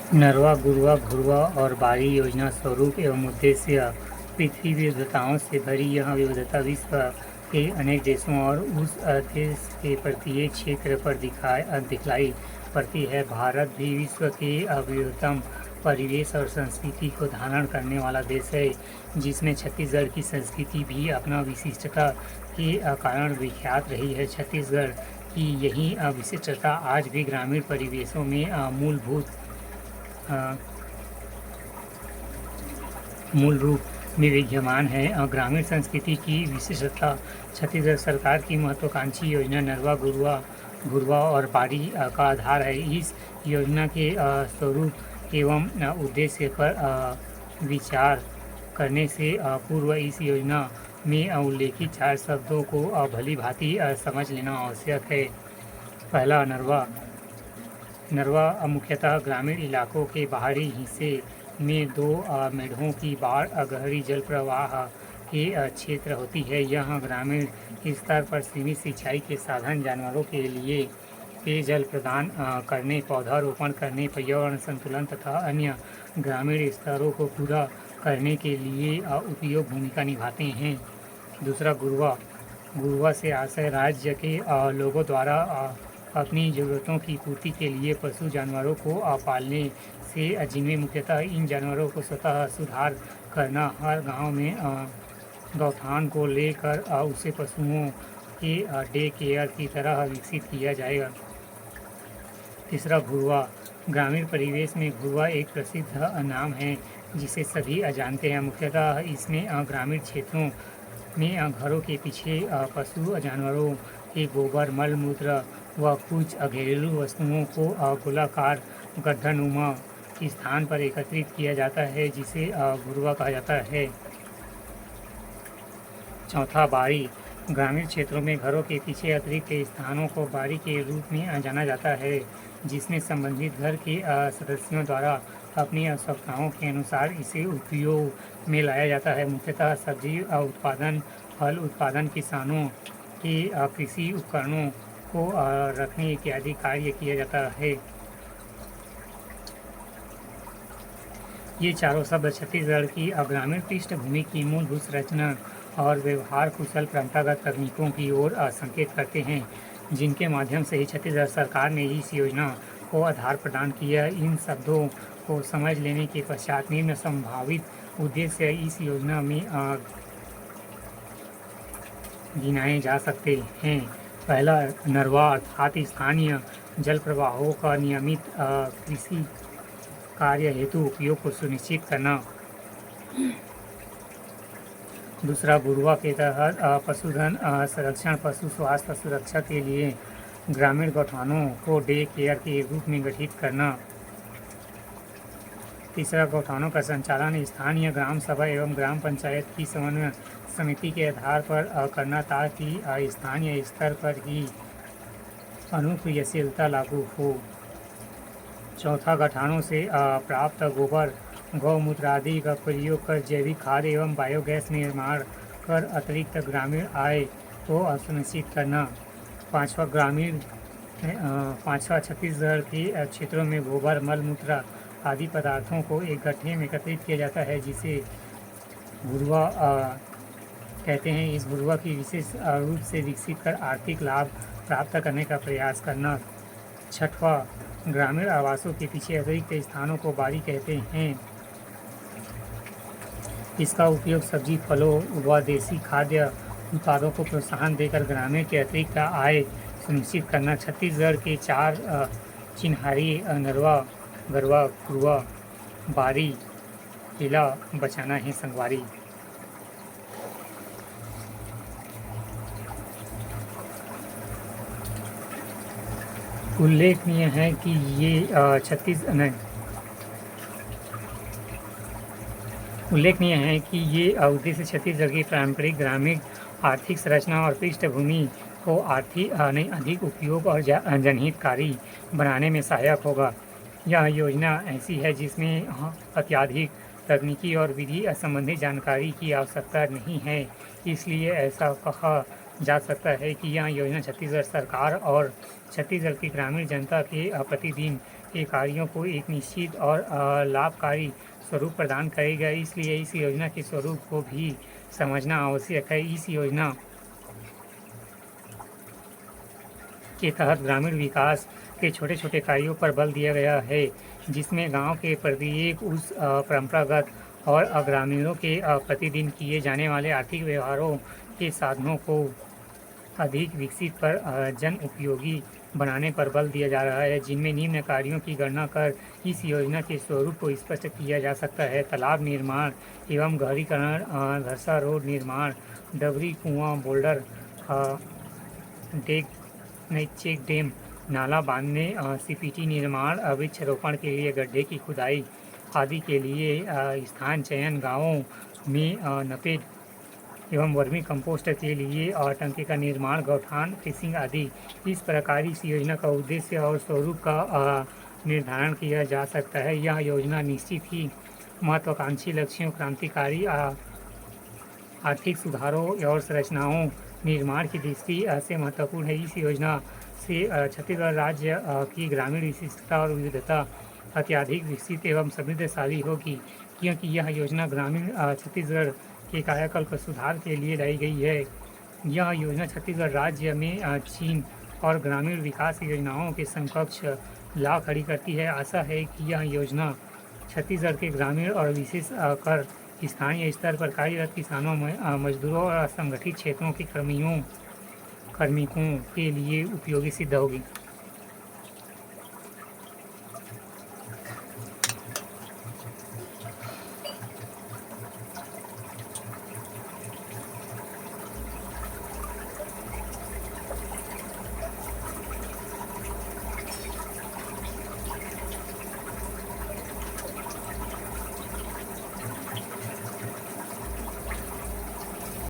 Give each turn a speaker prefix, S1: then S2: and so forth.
S1: नरवा, गुरवा, घुरवा और बारी योजना स्वरूप एवं उद्देश्य पृथ्वी विविधताओं से भरी यह विविधता विश्व के अनेक देशों और उस देश के प्रत्येक क्षेत्र पर दिखलाई पड़ती है। भारत भी विश्व के विविधतम परिवेश और संस्कृति को धारण करने वाला देश है, जिसमें छत्तीसगढ़ की संस्कृति भी अपना विशिष्टता के कारण विख्यात रही है। छत्तीसगढ़ की यही विशिष्टता आज भी ग्रामीण परिवेशों में मूल रूप में विद्यमान है। ग्रामीण संस्कृति की विशिष्टता छत्तीसगढ़ सरकार की महत्वाकांक्षी योजना नरवा, गुरवा, घुरवा और बारी का आधार है। इस योजना के स्वरूप एवं उद्देश्य पर विचार करने से पूर्व इस योजना में उल्लेखित 4 शब्दों को भली भांति समझ लेना आवश्यक है। पहला, नरवा। नरवा मुख्यतः ग्रामीण इलाकों के बाहरी हिस्से में 2 मेढ़ों की बाढ़ गहरी जल प्रवाह के क्षेत्र होती है। यह ग्रामीण स्तर पर सीमित सिंचाई के साधन, जानवरों के लिए पेयजल प्रदान करने, पौधारोपण करने, पर्यावरण संतुलन तथा अन्य ग्रामीण स्तरों को पूरा करने के लिए उपयोग भूमिका निभाते हैं। दूसरा, गुरवा। गुरवा से आशय राज्य के लोगों द्वारा अपनी ज़रूरतों की पूर्ति के लिए पशु जानवरों को पालने से, जिनमें मुख्यतः इन जानवरों को स्वतः सुधार करना, हर गांव में गौठान को लेकर उसे पशुओं के डे केयर की तरह विकसित किया जाएगा। तीसरा, घुरवा। ग्रामीण परिवेश में घुरवा एक प्रसिद्ध नाम है जिसे सभी जानते हैं। मुख्यतः इसमें ग्रामीण क्षेत्रों में घरों के पीछे पशु जानवरों के गोबर, मल मूत्र व कुछ घरेलू वस्तुओं को गोलाकार गड्ढानुमा स्थान पर एकत्रित किया जाता है, जिसे घुरवा कहा जाता है। चौथा, बारी। ग्रामीण क्षेत्रों में घरों के पीछे अतिरिक्त स्थानों को बारी के रूप में जाना जाता है, जिसमें संबंधित घर के सदस्यों द्वारा अपनी आवश्यकताओं के अनुसार इसे उपयोग में लाया जाता है। मुख्यतः सब्जी उत्पादन, फल उत्पादन, किसानों के कृषि उपकरणों को रखने इत्यादि कार्य किया जाता है। ये चारों शब्द छत्तीसगढ़ की ग्रामीण पृष्ठभूमि की मूलभूत संरचना और व्यवहार कुशल परंपरागत तकनीकों की ओर संकेत करते हैं, जिनके माध्यम से ही छत्तीसगढ़ सरकार ने इस योजना को आधार प्रदान किया। इन शब्दों को समझ लेने के पश्चात निम्न संभावित उद्देश्य इस योजना में गिनाए जा सकते हैं। पहला, नरवा अर्थात स्थानीय जल प्रवाहों का नियमित कृषि कार्य हेतु उपयोग को सुनिश्चित करना। दूसरा, गुरवा के तहत पशुधन संरक्षण, पशु स्वास्थ्य सुरक्षा के लिए ग्रामीण गौठानों को डे केयर के रूप में गठित करना। तीसरा, गौठानों का संचालन स्थानीय ग्राम सभा एवं ग्राम पंचायत की समन्वय समिति के आधार पर करना, ताकि स्थानीय स्तर पर ही अनुक्रियाशीलता लागू हो। चौथा, गौठानों से प्राप्त गोबर, गौमूत्र आदि का प्रयोग कर जैविक खाद एवं बायोगैस निर्माण कर अतिरिक्त ग्रामीण आय को सुनिश्चित करना। पाँचवा, छत्तीसगढ़ के क्षेत्रों में गोबर, मल मूत्र आदि पदार्थों को एक गड्ढे में एकत्रित किया जाता है, जिसे घुरवा कहते हैं। इस घुरवा की विशेष रूप से विकसित कर आर्थिक लाभ प्राप्त करने का प्रयास करना। छठवां, ग्रामीण आवासों के पीछे अतिरिक्त स्थानों को बारी कहते हैं। इसका उपयोग सब्जी, फलों व देसी खाद्य उत्पादों को प्रोत्साहन देकर ग्रामीण के अतिरिक्त आय सुनिश्चित करना। छत्तीसगढ़ के 4 चिन्हारी नरवा, गरवा, घुरवा, बारी, किला बचाना है संगवारी। उल्लेखनीय है कि ये उद्देश्य छत्तीसगढ़ की पारंपरिक ग्रामीण आर्थिक संरचना और पृष्ठभूमि को अधिक उपयोग और जनहितकारी बनाने में सहायक होगा। यह योजना ऐसी है जिसमें अत्यधिक तकनीकी और विधि संबंधी जानकारी की आवश्यकता नहीं है, इसलिए ऐसा कहा जा सकता है कि यह योजना छत्तीसगढ़ सरकार और छत्तीसगढ़ की ग्रामीण जनता के प्रतिदिन के कार्यों को एक निश्चित और लाभकारी स्वरूप प्रदान करेगा। इसलिए इस योजना के स्वरूप को भी समझना आवश्यक है। इस योजना के तहत ग्रामीण विकास के छोटे छोटे कार्यों पर बल दिया गया है, जिसमें गांव के प्रत्येक उस परंपरागत और ग्रामीणों के प्रतिदिन किए जाने वाले आर्थिक व्यवहारों के साधनों को अधिक विकसित पर जन उपयोगी बनाने पर बल दिया जा रहा है, जिनमें निम्न कार्यों की गणना कर इस योजना के स्वरूप को स्पष्ट किया जा सकता है। तालाब निर्माण एवं गहरीकरण, धरसा रोड निर्माण, डबरी, कुआं, बोल्डर, डेक, चेक डैम, नाला बांधने, सीपीटी निर्माण, वृक्षारोपण के लिए गड्ढे की खुदाई आदि के लिए स्थान चयन, गाँवों में नपेट एवं वर्मी कंपोस्ट के लिए टंकी का निर्माण, गौठान, फिशिंग आदि। इस प्रकार इस योजना का उद्देश्य और स्वरूप का निर्धारण किया जा सकता है। यह योजना निश्चित ही महत्वाकांक्षी लक्ष्यों, क्रांतिकारी आर्थिक सुधारों और संरचनाओं निर्माण की दृष्टि से महत्वपूर्ण है। इस योजना से छत्तीसगढ़ राज्य की ग्रामीण विशिष्टता और विविधता अत्यधिक विकसित एवं समृद्धशाली होगी, क्योंकि यह योजना ग्रामीण छत्तीसगढ़ के कायाकल्प सुधार के लिए लाई गई है। यह योजना छत्तीसगढ़ राज्य में चीन और ग्रामीण विकास योजनाओं के समकक्ष लाभ खड़ी करती है। आशा है कि यह योजना छत्तीसगढ़ के ग्रामीण और विशेष कर स्थानीय स्तर पर कार्यरत किसानों, मजदूरों और असंगठित क्षेत्रों के कार्मिकों के लिए उपयोगी सिद्ध होगी।